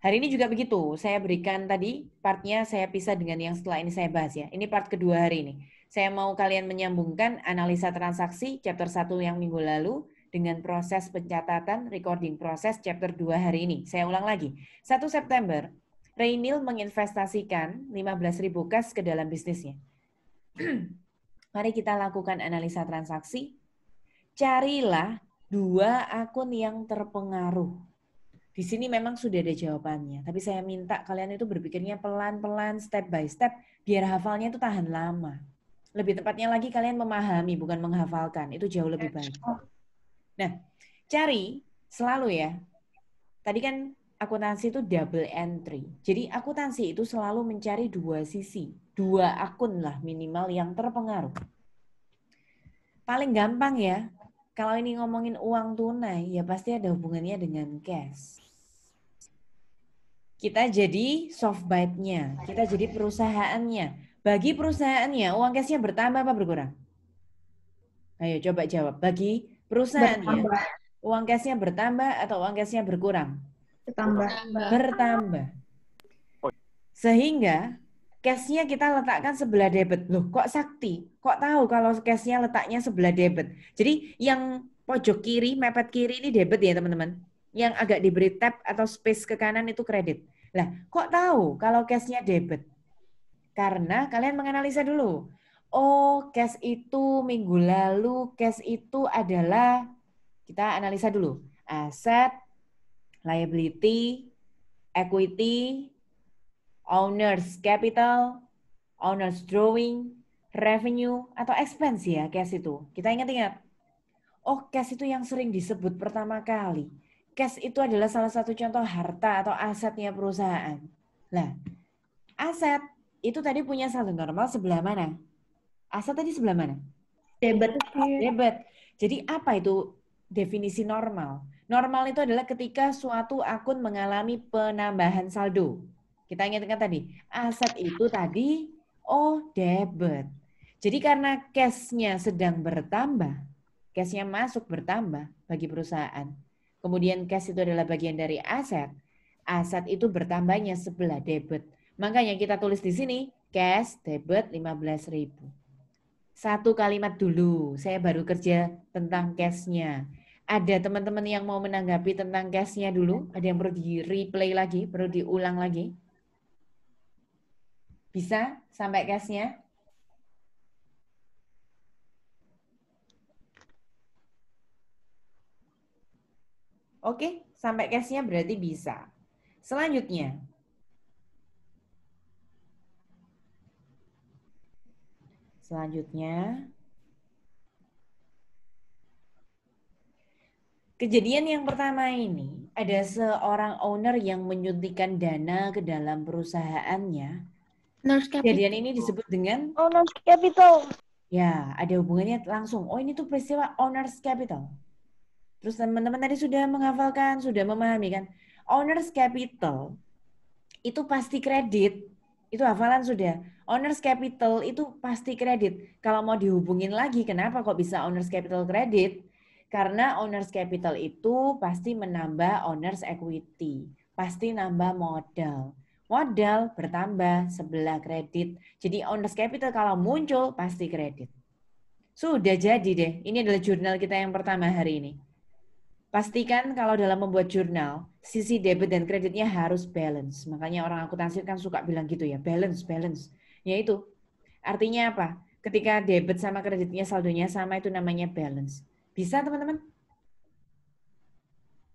Hari ini juga begitu. Saya berikan tadi partnya saya pisah dengan yang setelah ini saya bahas ya. Ini part kedua hari ini. Saya mau kalian menyambungkan analisa transaksi chapter 1 yang minggu lalu dengan proses pencatatan recording proses chapter 2 hari ini. Saya ulang lagi. 1 September, Reynil menginvestasikan 15.000 kas ke dalam bisnisnya. Mari kita lakukan analisa transaksi. Carilah 2 akun yang terpengaruh. Di sini memang sudah ada jawabannya, tapi saya minta kalian itu berpikirnya pelan-pelan, step by step, biar hafalnya itu tahan lama. Lebih tepatnya lagi kalian memahami, bukan menghafalkan. Itu jauh lebih baik. Nah, cari selalu ya. Tadi kan akuntansi itu double entry. Jadi akuntansi itu selalu mencari 2 sisi. 2 akun lah minimal yang terpengaruh. Paling gampang ya, kalau ini ngomongin uang tunai, ya pasti ada hubungannya dengan cash. Kita jadi soft bite-nya, kita jadi perusahaannya. Bagi perusahaannya, uang cashnya bertambah apa berkurang? Ayo coba jawab. Bagi perusahaannya, Bertambah. uang cashnya bertambah atau uang cashnya berkurang? Bertambah. Bertambah. Sehingga cashnya kita letakkan sebelah debit. Loh kok sakti? Kok tahu kalau cashnya letaknya sebelah debit? Jadi yang pojok kiri, mepet kiri ini debit ya teman-teman. Yang agak diberi tab atau space ke kanan itu kredit. Lah, kok tahu kalau cashnya debit? Karena kalian menganalisa dulu. Oh, cash itu minggu lalu, cash itu adalah, kita analisa dulu. Aset, liability, equity, owner's capital, owner's drawing, revenue, atau expense ya cash itu. Kita ingat-ingat. Oh, cash itu yang sering disebut pertama kali. Cash itu adalah salah satu contoh harta atau asetnya perusahaan. Nah, aset itu tadi punya saldo normal sebelah mana? Aset tadi sebelah mana? Debit. Debit. Jadi apa itu definisi normal? Normal itu adalah ketika suatu akun mengalami penambahan saldo. Kita ingatkan tadi, aset itu tadi, debit. Jadi karena cash-nya sedang bertambah, cash-nya masuk bertambah bagi perusahaan. Kemudian cash itu adalah bagian dari aset. Aset itu bertambahnya sebelah debit. Makanya kita tulis di sini, cash debit 15.000. Satu kalimat dulu, saya baru kerja tentang cash-nya. Ada teman-teman yang mau menanggapi tentang cash-nya dulu? Ada yang perlu di-replay lagi, perlu diulang lagi? Bisa sampai cash-nya? Oke, sampai cash-nya berarti bisa. Selanjutnya, kejadian yang pertama ini, ada seorang owner yang menyuntikkan dana ke dalam perusahaannya. Kejadian ini disebut dengan Owner's capital. ya, ada hubungannya langsung. Oh, ini tuh peristiwa owner's capital. Terus teman-teman tadi sudah menghafalkan, sudah memahami kan? Owner's capital itu pasti kredit. Itu hafalan sudah. Owner's capital itu pasti kredit. Kalau mau dihubungin lagi, kenapa kok bisa owner's capital kredit? Karena owner's capital itu pasti menambah owner's equity. Pasti nambah modal. Modal bertambah sebelah kredit. Jadi owner's capital kalau muncul pasti kredit. Sudah jadi deh. Ini adalah jurnal kita yang pertama hari ini. Pastikan kalau dalam membuat jurnal, sisi debit dan kreditnya harus balance. Makanya orang akuntansi kan suka bilang gitu ya, balance, balance. Yaitu, artinya apa? Ketika debit sama kreditnya saldonya sama itu namanya balance. Bisa teman-teman?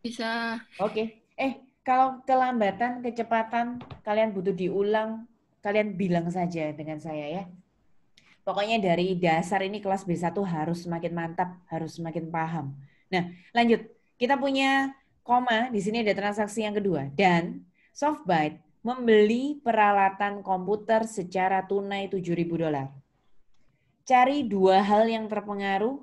Bisa. Oke. Kalau kelambatan, kecepatan, kalian butuh diulang, kalian bilang saja dengan saya ya. Pokoknya dari dasar ini kelas B1 harus semakin mantap, harus semakin paham. Nah, lanjut. Kita punya koma, di sini ada transaksi yang kedua. Dan SoftBite membeli peralatan komputer secara tunai $7.000. Cari 2 hal yang terpengaruh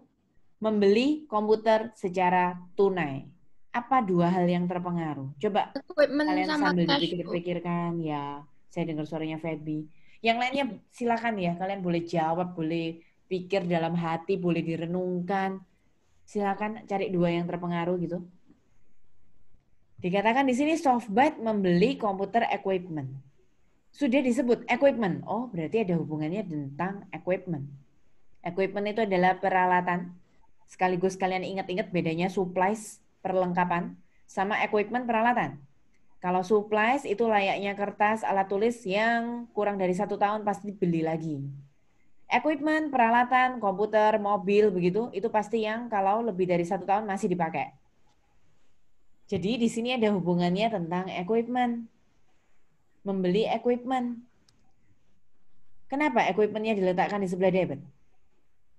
membeli komputer secara tunai. Apa 2 hal yang terpengaruh? Coba Equipment kalian sama sambil cash, Bu. dipikir-pikirkan ya. Saya dengar suaranya Feby. Yang lainnya silakan ya, kalian boleh jawab, boleh pikir dalam hati, boleh direnungkan. Silakan cari 2 yang terpengaruh gitu. Dikatakan di sini SoftBank membeli komputer equipment. Sudah disebut equipment. Oh, berarti ada hubungannya tentang equipment. Equipment itu adalah peralatan. Sekaligus kalian ingat-ingat bedanya supplies, perlengkapan, sama equipment, peralatan. Kalau supplies itu layaknya kertas, alat tulis yang kurang dari 1 tahun pasti beli lagi. Equipment, peralatan, komputer, mobil, begitu, itu pasti yang kalau lebih dari 1 tahun masih dipakai. Jadi di sini ada hubungannya tentang equipment. Membeli equipment. Kenapa equipment-nya diletakkan di sebelah debit?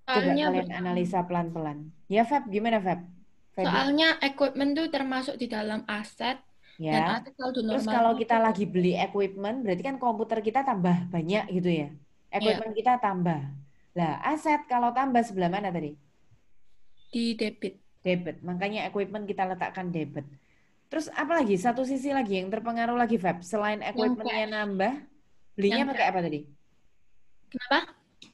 Coba Soalnya kalian analisa pelan-pelan. Ya, Feb, gimana, Feb? Febi? soalnya equipment itu termasuk di dalam aset dan Ya. aset saldo Terus normal. kalau kita lagi beli equipment, berarti kan komputer kita tambah banyak gitu ya. Equipment kita tambah. Lah, aset kalau tambah sebelah mana tadi? Di debit. Debit. Makanya equipment kita letakkan debit. Terus apa lagi? Satu sisi lagi yang terpengaruh lagi, Feb. Selain equipment-nya nambah, belinya Yang pakai apa tadi? Kenapa?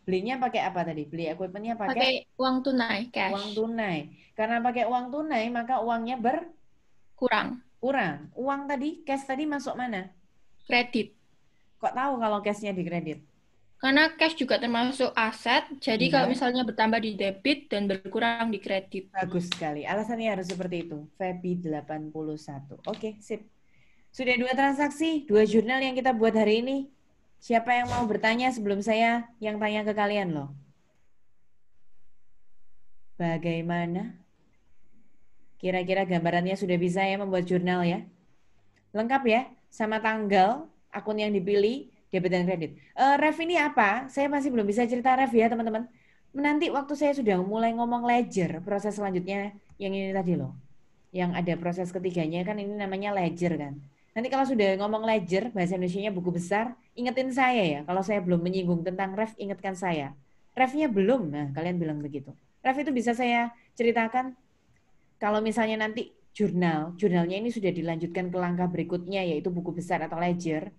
Belinya pakai apa tadi? Beli equipment-nya pakai Pakai uang tunai, cash. uang tunai. Karena pakai uang tunai, maka uangnya Kurang. kurang. Uang tadi, cash tadi masuk mana? Kredit. Kok tahu kalau cashnya di kredit? Karena cash juga termasuk aset, jadi Iya. kalau misalnya bertambah di debit dan berkurang di kredit. Bagus sekali. Alasannya harus seperti itu. Febi 81. Oke, sip. Sudah 2 transaksi, 2 jurnal yang kita buat hari ini. Siapa yang mau bertanya sebelum saya yang tanya ke kalian loh? Bagaimana? Kira-kira gambarannya sudah bisa ya membuat jurnal ya? Lengkap ya? Sama tanggal, akun yang dipilih, debit dan kredit. Ref ini apa? Saya masih belum bisa cerita ref ya teman-teman. Nanti waktu saya sudah mulai ngomong ledger, proses selanjutnya yang ini tadi loh. Yang ada proses ketiganya kan ini namanya ledger kan. Nanti kalau sudah ngomong ledger, bahasa Indonesianya buku besar, ingetin saya ya. Kalau saya belum menyinggung tentang ref, ingatkan saya. Refnya belum, nah kalian bilang begitu. Ref itu bisa saya ceritakan kalau misalnya nanti jurnalnya ini sudah dilanjutkan ke langkah berikutnya yaitu buku besar atau ledger.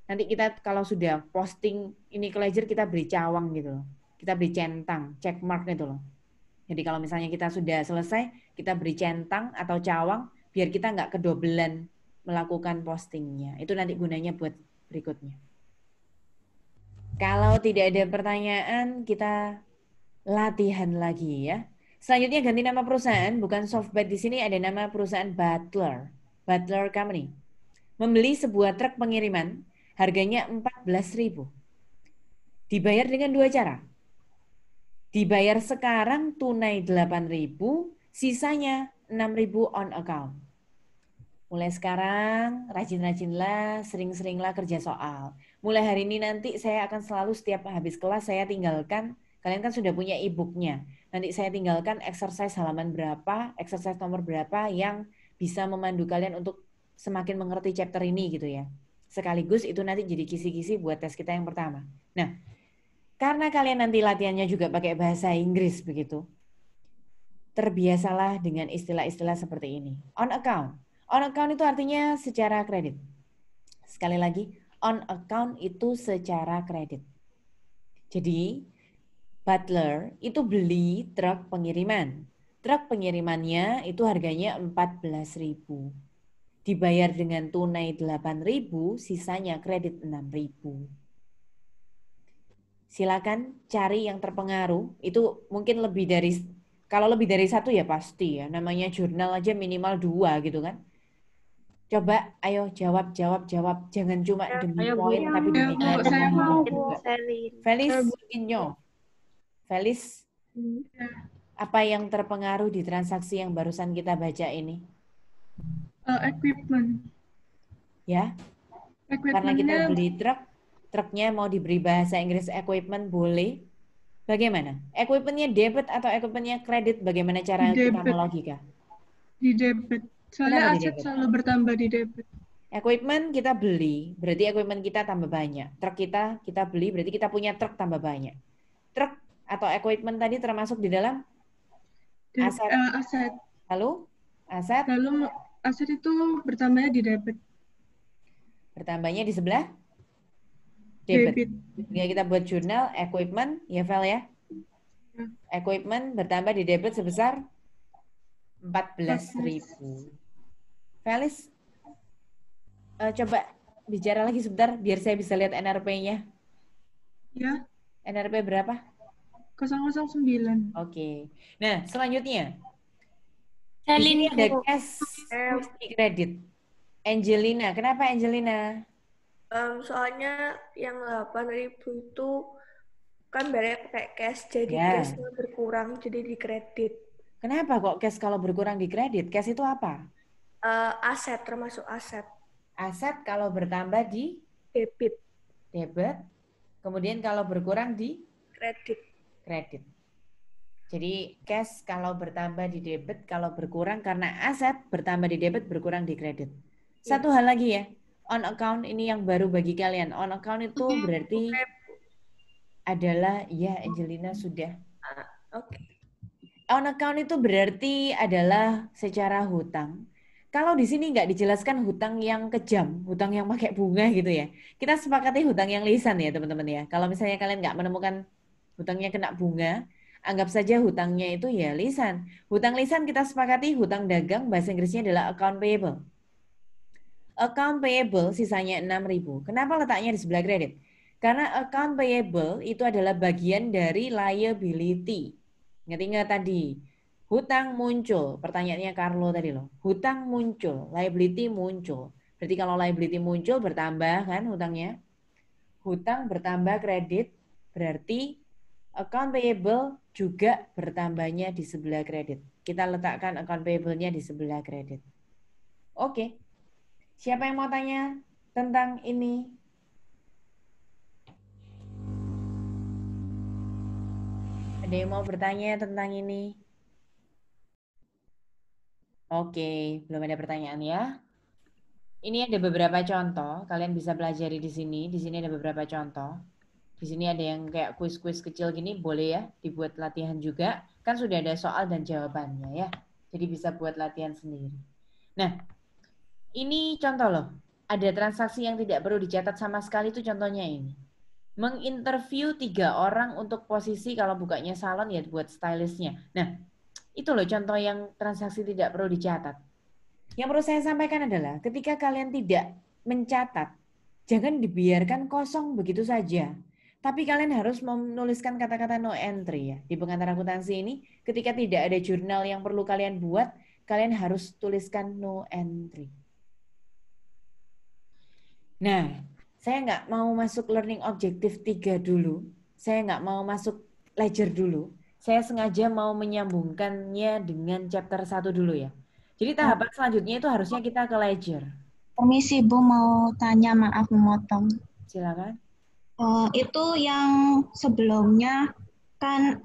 Nanti kita kalau sudah posting ini ke ledger kita beri cawang gitu loh. Kita beri centang, check mark gitu loh. Jadi kalau misalnya kita sudah selesai, kita beri centang atau cawang biar kita nggak kedobelan melakukan postingnya. Itu nanti gunanya buat berikutnya. Kalau tidak ada pertanyaan, kita latihan lagi ya. Selanjutnya ganti nama perusahaan, bukan SoftBank di sini ada nama perusahaan Butler Company. Membeli sebuah truk pengiriman, harganya 14.000. Dibayar dengan 2 cara. Dibayar sekarang tunai 8.000, sisanya 6.000 on account. Mulai sekarang rajin-rajinlah, sering-seringlah kerja soal. Mulai hari ini nanti saya akan selalu setiap habis kelas saya tinggalkan, kalian kan sudah punya e-booknya. Nanti saya tinggalkan exercise halaman berapa, exercise nomor berapa yang bisa memandu kalian untuk semakin mengerti chapter ini gitu ya. Sekaligus itu nanti jadi kisi-kisi buat tes kita yang pertama. Nah, karena kalian nanti latihannya juga pakai bahasa Inggris begitu, terbiasalah dengan istilah-istilah seperti ini. On account. On account itu artinya secara kredit. Sekali lagi, on account itu secara kredit. Jadi, Butler itu beli truk pengiriman. Truk pengirimannya itu harganya 14.000. Dibayar dengan tunai 8.000, sisanya kredit 6.000. Silakan cari yang terpengaruh. Itu mungkin lebih dari, kalau lebih dari 1 ya pasti ya. Namanya jurnal aja minimal 2 gitu kan. Coba, ayo jawab. Jangan cuma demi poin, tapi demi Saya mau, juga. Felis, Felis, apa yang terpengaruh di transaksi yang barusan kita baca ini? Equipment. Ya, karena kita beli truk, truknya mau diberi bahasa Inggris equipment boleh. Bagaimana? Equipmentnya debit atau equipmentnya kredit? Bagaimana cara kita melogika? Di debit. Soalnya aset selalu bertambah di debit. Equipment kita beli, berarti equipment kita tambah banyak. Truk kita beli, berarti kita punya truk tambah banyak. Truk atau equipment tadi termasuk di dalam aset. Aset. Lalu aset? Lalu aset itu bertambahnya di debit. Bertambahnya di sebelah? Debit. Jika kita buat jurnal, equipment, ya Vel ya? Equipment bertambah di debit sebesar 14.000. Felis, Coba bicara lagi sebentar biar saya bisa lihat NRP-nya. Ya, NRP berapa? 009. Oke. Nah, selanjutnya. Di Selin, sini ada Bu. cash mesti kredit. Angelina, kenapa Angelina? Soalnya yang 8.000 itu kan bayarnya pakai cash, jadi Ya. cashnya berkurang, jadi dikredit. Kenapa kok cash kalau berkurang di kredit? Cash itu apa? Aset, termasuk aset. Aset kalau bertambah di Debit, debit, kemudian kalau berkurang di kredit. kredit. Jadi cash kalau bertambah di debit, kalau berkurang karena aset, bertambah di debit, berkurang di kredit. Satu hal lagi ya, on account ini yang baru bagi kalian. On account itu berarti adalah, ya Angelina sudah. Oke. On account itu berarti adalah secara hutang. Kalau di sini nggak dijelaskan hutang yang kejam, hutang yang pakai bunga gitu ya. Kita sepakati hutang yang lisan ya teman-teman ya. Kalau misalnya kalian nggak menemukan hutangnya kena bunga, anggap saja hutangnya itu ya lisan. Hutang lisan kita sepakati hutang dagang, bahasa Inggrisnya adalah account payable. Account payable sisanya 6.000. Kenapa letaknya di sebelah kredit? Karena account payable itu adalah bagian dari liability. Ingat-ingat tadi, hutang muncul. Pertanyaannya Carlo tadi loh. Hutang muncul, liability muncul. Berarti kalau liability muncul bertambah kan hutangnya. Hutang bertambah kredit, berarti account payable juga bertambahnya di sebelah kredit. Kita letakkan account payable-nya di sebelah kredit. Oke. Siapa yang mau tanya tentang ini? Ada yang mau bertanya tentang ini? Oke, belum ada pertanyaan ya. Ini ada beberapa contoh, kalian bisa pelajari di sini. Di sini ada beberapa contoh. Di sini ada yang kayak kuis-kuis kecil gini, boleh ya dibuat latihan juga. Kan sudah ada soal dan jawabannya ya. Jadi bisa buat latihan sendiri. Nah, ini contoh loh. Ada transaksi yang tidak perlu dicatat sama sekali, itu contohnya ini. Menginterview 3 orang untuk posisi kalau bukanya salon ya buat stylistnya. Nah, itu loh contoh yang transaksi tidak perlu dicatat. Yang perlu saya sampaikan adalah ketika kalian tidak mencatat, jangan dibiarkan kosong begitu saja. Tapi kalian harus menuliskan kata-kata no entry ya. Di pengantar akuntansi ini, ketika tidak ada jurnal yang perlu kalian buat, kalian harus tuliskan no entry. Nah, saya nggak mau masuk learning objective 3 dulu. Saya nggak mau masuk ledger dulu. Saya sengaja mau menyambungkannya dengan chapter 1 dulu ya. Jadi tahapan selanjutnya itu harusnya kita ke ledger. Permisi Bu, mau tanya, maaf memotong. Silakan. Itu yang sebelumnya kan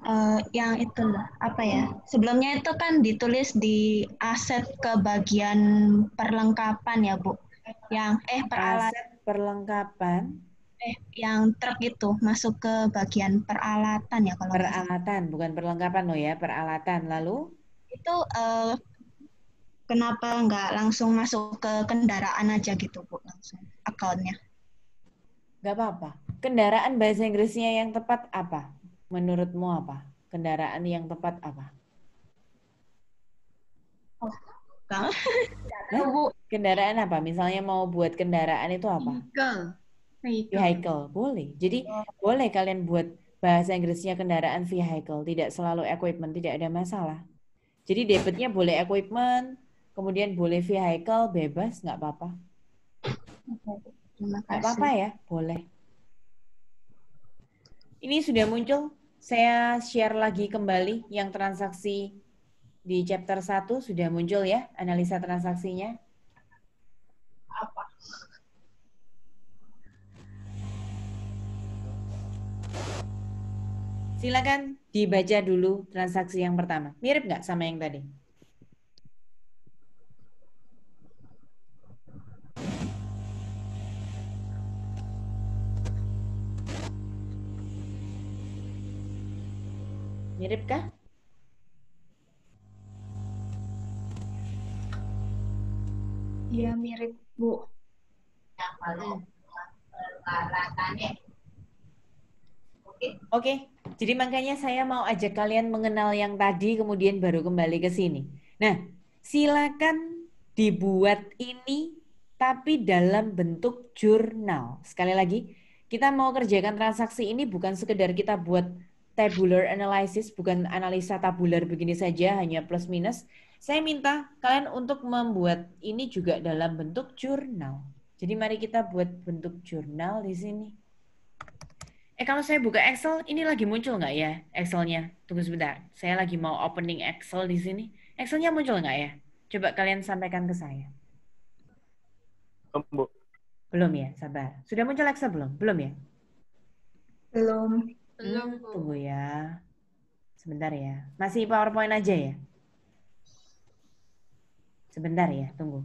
yang itu apa ya? Sebelumnya itu kan ditulis di aset ke bagian perlengkapan ya Bu. Yang peralatan Aset perlengkapan, yang truk itu masuk ke bagian peralatan ya kalau nggak salah. peralatan, bukan perlengkapan loh ya, peralatan. Lalu Itu kenapa nggak langsung masuk ke kendaraan aja gitu Bu, langsung account-nya? nggak apa-apa. Kendaraan bahasa Inggrisnya yang tepat apa? Menurutmu apa? Kendaraan yang tepat apa? Bang. Hah? Kendaraan apa? Misalnya mau buat kendaraan itu apa? Vehicle, boleh. Jadi boleh kalian buat bahasa Inggrisnya kendaraan vehicle, tidak selalu equipment, tidak ada masalah. Jadi debitnya boleh equipment, kemudian boleh vehicle, bebas, nggak apa-apa. Terima Nggak kasih. apa-apa ya, boleh. Ini sudah muncul, saya share lagi kembali yang transaksi di chapter 1 sudah muncul ya, analisa transaksinya. Silakan dibaca dulu transaksi yang pertama. Mirip nggak sama yang tadi? Mirip kah? Iya mirip Bu. Oke, jadi makanya saya mau ajak kalian mengenal yang tadi, kemudian baru kembali ke sini. Nah, silakan dibuat ini tapi dalam bentuk jurnal. Sekali lagi, kita mau kerjakan transaksi ini bukan sekedar kita buat tabular analysis, bukan analisa tabular begini saja, hanya plus minus. Saya minta kalian untuk membuat ini juga dalam bentuk jurnal. Jadi mari kita buat bentuk jurnal di sini. Kalau saya buka Excel, ini lagi muncul nggak ya Excelnya? Tunggu sebentar, saya lagi mau opening Excel di sini. Excelnya muncul nggak ya? Coba kalian sampaikan ke saya. Bu. Belum ya, sabar. Sudah muncul Excel belum? Belum ya? Belum. Tunggu ya. Sebentar ya. Masih PowerPoint aja ya? Sebentar ya, tunggu.